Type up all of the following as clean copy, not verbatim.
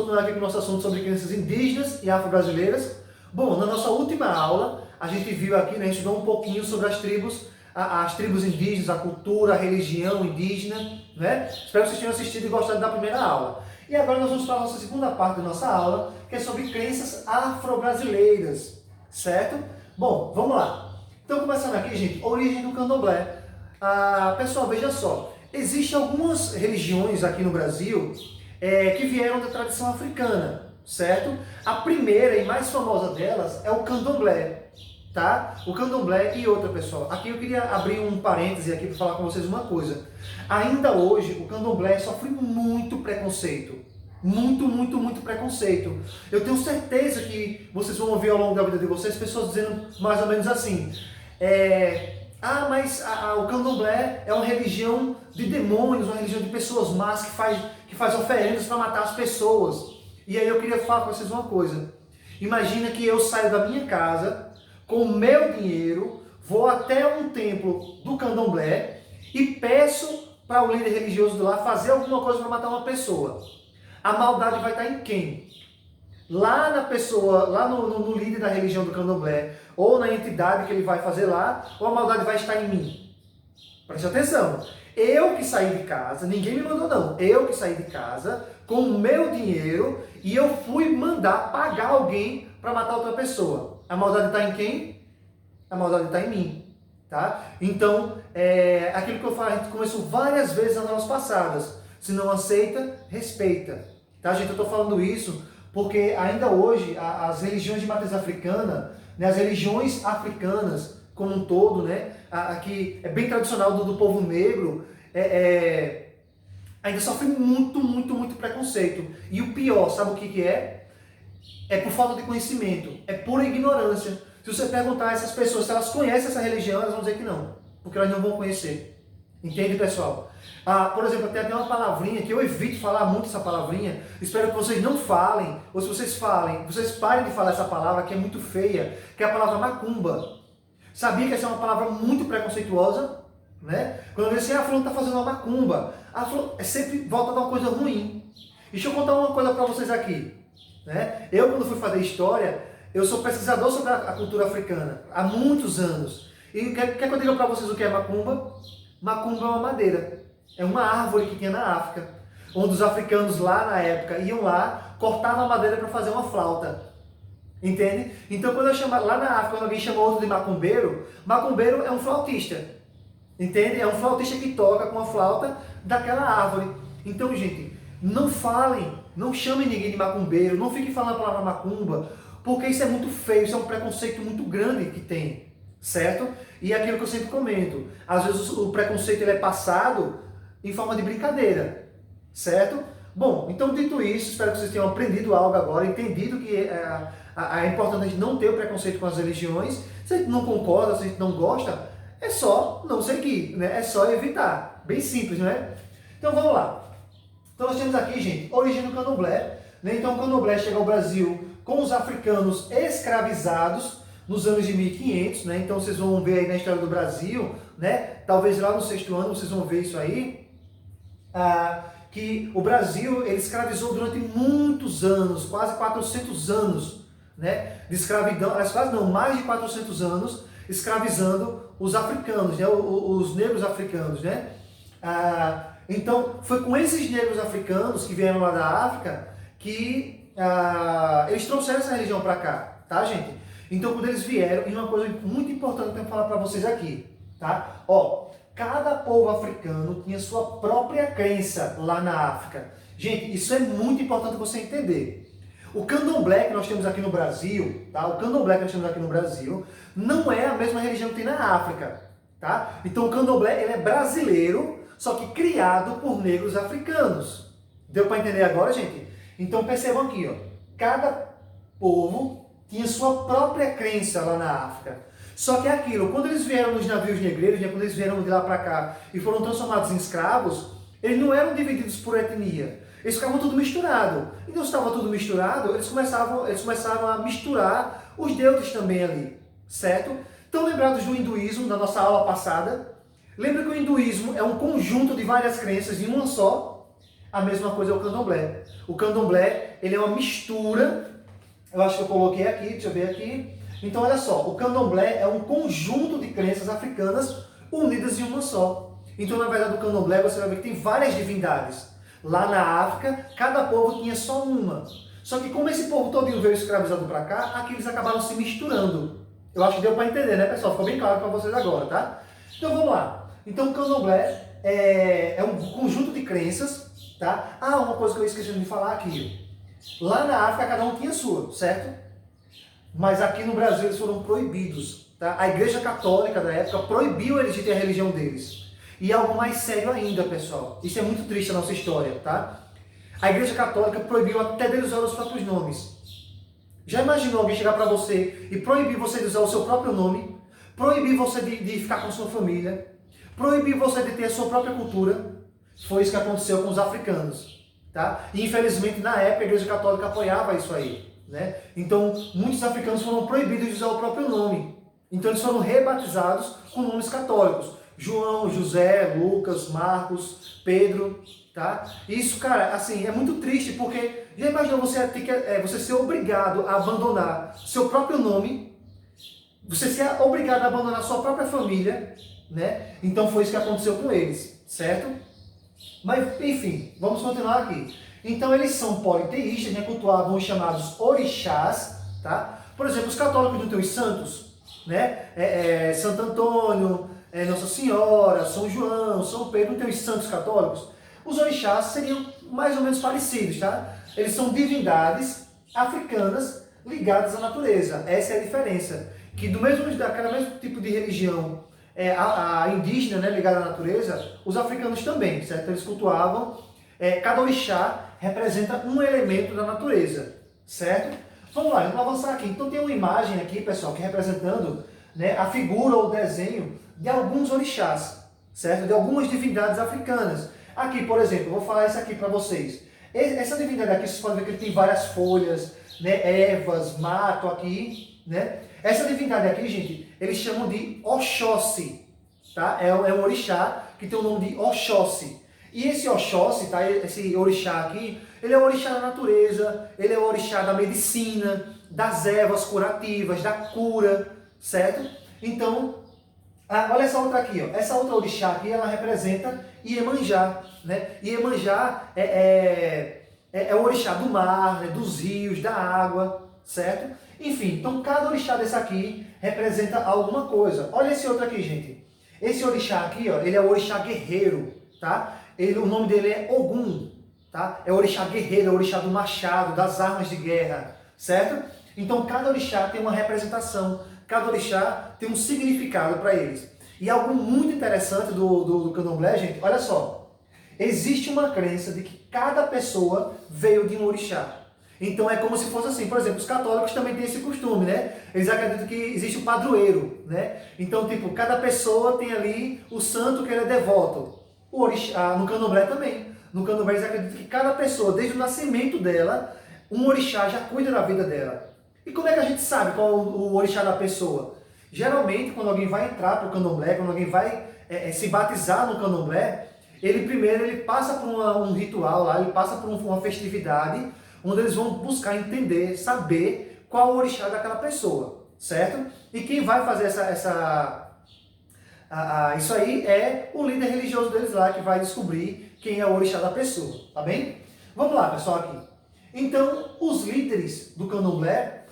continuando aqui com o nosso assunto sobre crenças indígenas e afro-brasileiras. Bom, na nossa última aula, a gente viu aqui, né, a gente estudou um pouquinho sobre as tribos indígenas, a cultura, a religião indígena, né? Espero que vocês tenham assistido e gostado da primeira aula. E agora nós vamos para a nossa segunda parte da nossa aula, que é sobre crenças afro-brasileiras, certo? Bom, vamos lá. Então, começando aqui, gente, origem do candomblé. Pessoal, veja só, existem algumas religiões aqui no Brasil que vieram da tradição africana, certo? A primeira e mais famosa delas é o candomblé, tá? O candomblé e outra, pessoal. Aqui eu queria abrir um parêntese aqui para falar com vocês uma coisa. Ainda hoje, o candomblé sofre muito preconceito. Muito preconceito. Eu tenho certeza que vocês vão ouvir ao longo da vida de vocês pessoas dizendo mais ou menos assim: mas o candomblé é uma religião de demônios, uma religião de pessoas más que faz oferendas para matar as pessoas. E aí eu queria falar com vocês uma coisa. Imagina que eu saio da minha casa com o meu dinheiro, vou até um templo do candomblé e peço para o líder religioso de lá fazer alguma coisa para matar uma pessoa. A maldade vai estar em quem? Lá na pessoa, lá no líder da religião do candomblé, ou na entidade que ele vai fazer lá, ou a maldade vai estar em mim? Preste atenção. Eu que saí de casa, ninguém me mandou não, eu que saí de casa com o meu dinheiro e eu fui mandar pagar alguém para matar outra pessoa. A maldade está em quem? A maldade está em mim. Tá? Então, aquilo que eu falo, a gente começou várias vezes nas aulas passadas. Se não aceita, respeita. Tá, gente? Eu estou falando isso porque ainda hoje as religiões de matriz africana, né, as religiões africanas como um todo, né, aqui é bem tradicional do povo negro, ainda sofre muito preconceito. E o pior, sabe o que é? É por falta de conhecimento, é pura ignorância. Se você perguntar a essas pessoas se elas conhecem essa religião, elas vão dizer que não, porque elas não vão conhecer. Entende, pessoal? Por exemplo, tem até uma palavrinha que eu evito falar muito essa palavrinha. Espero que vocês não falem, ou se vocês falem, vocês parem de falar essa palavra que é muito feia, que é a palavra macumba. Sabia que essa é uma palavra muito preconceituosa? Né? Quando eu vejo assim, fulano está fazendo uma macumba, sempre volta a dar uma coisa ruim. Deixa eu contar uma coisa para vocês aqui. Né? Eu, quando fui fazer história, eu sou pesquisador sobre a cultura africana há muitos anos. E quer que eu diga para vocês o que é macumba? Macumba é uma madeira, é uma árvore que tinha na África, onde os africanos lá na época iam lá, cortavam a madeira para fazer uma flauta, entende? Então quando eu chamo, lá na África, quando alguém chama outro de macumbeiro, macumbeiro é um flautista, entende? É um flautista que toca com a flauta daquela árvore. Então, gente, não falem, não chamem ninguém de macumbeiro, não fiquem falando a palavra macumba, porque isso é muito feio, isso é um preconceito muito grande que tem. Certo? E é aquilo que eu sempre comento, às vezes o preconceito ele é passado em forma de brincadeira, certo? Bom, então dito isso, espero que vocês tenham aprendido algo agora, entendido que é importante a gente não ter o preconceito com as religiões. Se a gente não concorda, se a gente não gosta, é só não seguir, né? É só evitar, bem simples, não é? Então vamos lá. Então nós temos aqui, gente, origem do candomblé, né? Então o candomblé chega ao Brasil com os africanos escravizados nos anos de 1500, né? Então vocês vão ver aí na história do Brasil, né? Talvez lá no 6º ano vocês vão ver isso aí, que o Brasil ele escravizou durante muitos anos, quase 400 anos, né? De escravidão, quase não, mais de 400 anos escravizando os africanos, né? Os negros africanos, né? Então foi com esses negros africanos que vieram lá da África que eles trouxeram essa religião para cá, tá, gente? Então, quando eles vieram, e uma coisa muito importante que eu tenho que falar para vocês aqui, tá? Cada povo africano tinha sua própria crença lá na África. Gente, isso é muito importante você entender. O candomblé que nós temos aqui no Brasil, tá? O candomblé que nós temos aqui no Brasil não é a mesma religião que tem na África, tá? Então, o candomblé ele é brasileiro, só que criado por negros africanos. Deu para entender agora, gente? Então, percebam aqui, cada povo tinha sua própria crença lá na África. Só que é aquilo, quando eles vieram nos navios negreiros, quando eles vieram de lá para cá e foram transformados em escravos, eles não eram divididos por etnia. Eles ficavam tudo misturado. E não estava tudo misturado, eles começavam a misturar os deuses também ali. Certo? Estão lembrados do hinduísmo, na nossa aula passada? Lembra que o hinduísmo é um conjunto de várias crenças em uma só? A mesma coisa é o candomblé. O candomblé, ele é uma mistura, eu acho que eu coloquei aqui, deixa eu ver aqui. Então, olha só, o candomblé é um conjunto de crenças africanas unidas em uma só. Então, na verdade, o candomblé, você vai ver que tem várias divindades. Lá na África, cada povo tinha só uma. Só que como esse povo todinho veio escravizado para cá, aqui eles acabaram se misturando. Eu acho que deu para entender, né, pessoal? Ficou bem claro para vocês agora, tá? Então, vamos lá. Então, o candomblé é um conjunto de crenças, tá? Ah, uma coisa que eu esqueci de falar aqui. Lá na África, cada um tinha a sua, certo? Mas aqui no Brasil eles foram proibidos, tá? A Igreja Católica da época proibiu eles de ter a religião deles. E algo mais sério ainda, pessoal. Isso é muito triste na nossa história, tá? A Igreja Católica proibiu até deles usar os próprios nomes. Já imaginou alguém chegar para você e proibir você de usar o seu próprio nome? Proibir você de ficar com sua família? Proibir você de ter a sua própria cultura? Foi isso que aconteceu com os africanos, tá? E infelizmente na época a Igreja Católica apoiava isso aí, né? Então muitos africanos foram proibidos de usar o próprio nome. Então eles foram rebatizados com nomes católicos. João, José, Lucas, Marcos, Pedro, tá? Isso, cara, assim, é muito triste porque já imaginou você ser obrigado a abandonar seu próprio nome, você ser obrigado a abandonar sua própria família, né? Então foi isso que aconteceu com eles, certo? Mas, enfim, vamos continuar aqui. Então eles são politeístas, né? Cultuavam os chamados orixás, tá? Por exemplo, os católicos não têm os santos, né? Santo Antônio, Nossa Senhora, São João, São Pedro, não tem os santos católicos. Os orixás seriam mais ou menos parecidos, tá? Eles são divindades africanas ligadas à natureza. Essa é a diferença. Que daquele mesmo tipo de religião a indígena, né, ligada à natureza, os africanos também, certo? Eles cultuavam, cada orixá representa um elemento da natureza, certo? Vamos lá, vamos avançar aqui. Então tem uma imagem aqui, pessoal, que representando, né, a figura ou o desenho de alguns orixás, certo? De algumas divindades africanas. Aqui, por exemplo, eu vou falar isso aqui para vocês. Essa divindade aqui, vocês podem ver que ele tem várias folhas, né, ervas, mato aqui, né? Essa divindade aqui, gente, eles chamam de Oxóssi, tá? É um orixá que tem o nome de Oxóssi. E esse Oxóssi, tá? Esse orixá aqui, ele é o orixá da natureza, ele é o orixá da medicina, das ervas curativas, da cura, certo? Então, olha essa outra aqui, ó. Essa outra orixá aqui, ela representa Iemanjá, né? Iemanjá é o orixá do mar, né? Dos rios, da água, certo? Enfim, então cada orixá desse aqui representa alguma coisa. Olha esse outro aqui, gente. Esse orixá aqui, ó, ele é o orixá guerreiro, tá? O nome dele é Ogum, tá? É o orixá guerreiro, é o orixá do machado, das armas de guerra, certo? Então cada orixá tem uma representação, cada orixá tem um significado para eles. E algo muito interessante do candomblé, gente, olha só. Existe uma crença de que cada pessoa veio de um orixá. Então é como se fosse assim, por exemplo, os católicos também têm esse costume, né? Eles acreditam que existe o padroeiro, né? Então, tipo, cada pessoa tem ali o santo que ele é devoto. O orixá, no candomblé também. No candomblé eles acreditam que cada pessoa, desde o nascimento dela, um orixá já cuida da vida dela. E como é que a gente sabe qual é o orixá da pessoa? Geralmente, quando alguém vai entrar para o candomblé, quando alguém vai se batizar no candomblé, ele passa por um ritual lá, ele passa por uma festividade, onde eles vão buscar entender, saber qual o orixá daquela pessoa, certo? E quem vai fazer isso aí é o líder religioso deles lá, que vai descobrir quem é o orixá da pessoa, tá bem? Vamos lá, pessoal, aqui. Então, os líderes do candomblé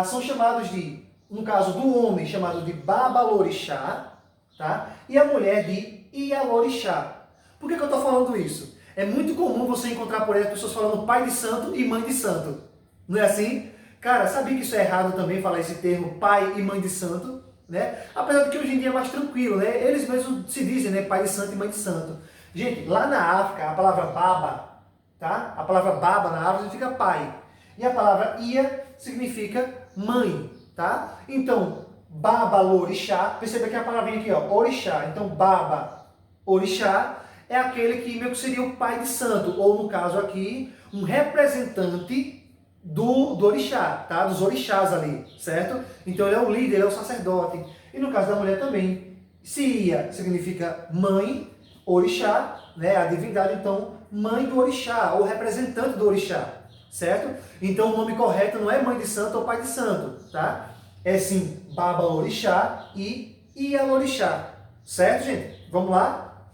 são chamados de, no caso do homem, chamado de Babalorixá, tá? E a mulher de Ialorixá. Por que eu estou falando isso? É muito comum você encontrar por aí as pessoas falando pai de santo e mãe de santo. Não é assim? Cara, sabia que isso é errado também, falar esse termo pai e mãe de santo? Né? Apesar de que hoje em dia é mais tranquilo, né? Eles mesmos se dizem, né? Pai de santo e mãe de santo. Gente, lá na África, a palavra baba, tá? A palavra baba na África significa pai. E a palavra ia significa mãe, tá? Então, Babalorixá, perceba que a palavrinha aqui, ó, orixá. Então, baba, orixá, é aquele que meio que seria o pai de santo, ou no caso aqui, um representante do orixá, tá? Dos orixás ali, certo? Então ele é o líder, ele é o sacerdote. E no caso da mulher também, Sia significa mãe, orixá, né? A divindade, então mãe do orixá, ou representante do orixá, certo? Então o nome correto não é mãe de santo ou pai de santo, tá? É sim Baba Orixá e Ialorixá, certo, gente? Vamos lá?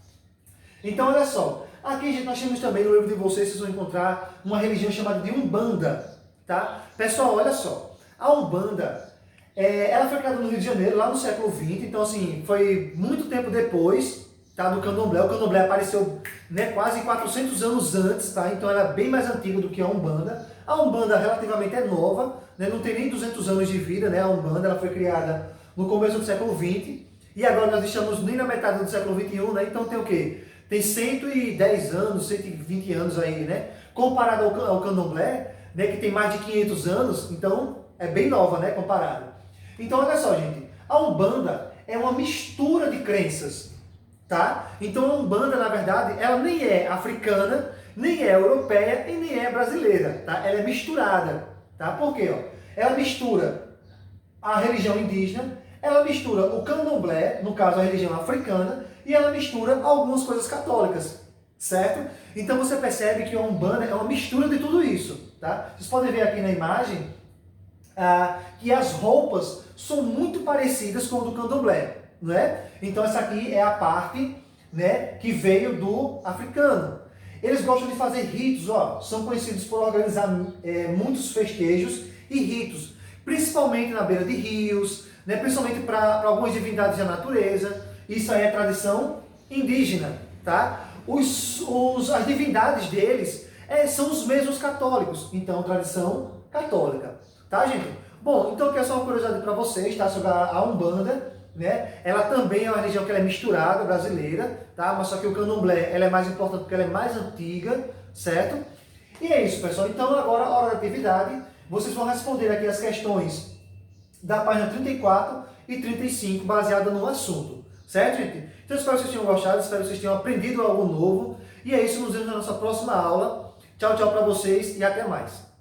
Então, olha só. Aqui, gente, nós temos também no livro de vocês vão encontrar uma religião chamada de Umbanda, tá? Pessoal, olha só. A Umbanda, ela foi criada no Rio de Janeiro, lá no século XX, então, assim, foi muito tempo depois, tá, do Candomblé. O Candomblé apareceu, né, quase 400 anos antes, tá? Então, ela é bem mais antiga do que a Umbanda. A Umbanda relativamente é nova, né? Não tem nem 200 anos de vida, né? A Umbanda, ela foi criada no começo do século XX, e agora nós estamos nem na metade do século XXI, né? Então tem o quê? Tem 110 anos, 120 anos aí, né? Comparado ao Candomblé, né, que tem mais de 500 anos, então é bem nova, né, comparado. Então olha só, gente, a Umbanda é uma mistura de crenças, tá? Então a Umbanda, na verdade, ela nem é africana, nem é europeia e nem é brasileira, tá? Ela é misturada, tá? Por quê? Ó? Ela mistura a religião indígena, ela mistura o Candomblé, no caso a religião africana, e ela mistura algumas coisas católicas, certo? Então você percebe que a Umbanda é uma mistura de tudo isso, tá? Vocês podem ver aqui na imagem que as roupas são muito parecidas com o do Candomblé, não é? Então essa aqui é a parte, né, que veio do africano. Eles gostam de fazer ritos, ó, são conhecidos por organizar muitos festejos e ritos, principalmente na beira de rios, né, principalmente para algumas divindades da natureza. Isso aí é tradição indígena, tá? As divindades deles são os mesmos católicos, então tradição católica, tá, gente? Bom, então aqui é só uma curiosidade para vocês, tá? Sobre a Umbanda, né? Ela também é uma religião que ela é misturada, brasileira, tá? Mas só que o Candomblé, ela é mais importante porque ela é mais antiga, certo? E é isso, pessoal. Então agora, a hora da atividade, vocês vão responder aqui as questões da página 34 e 35, baseada no assunto. Certo, gente? Então espero que vocês tenham gostado, espero que vocês tenham aprendido algo novo. E é isso, nos vemos na nossa próxima aula. Tchau, tchau para vocês e até mais.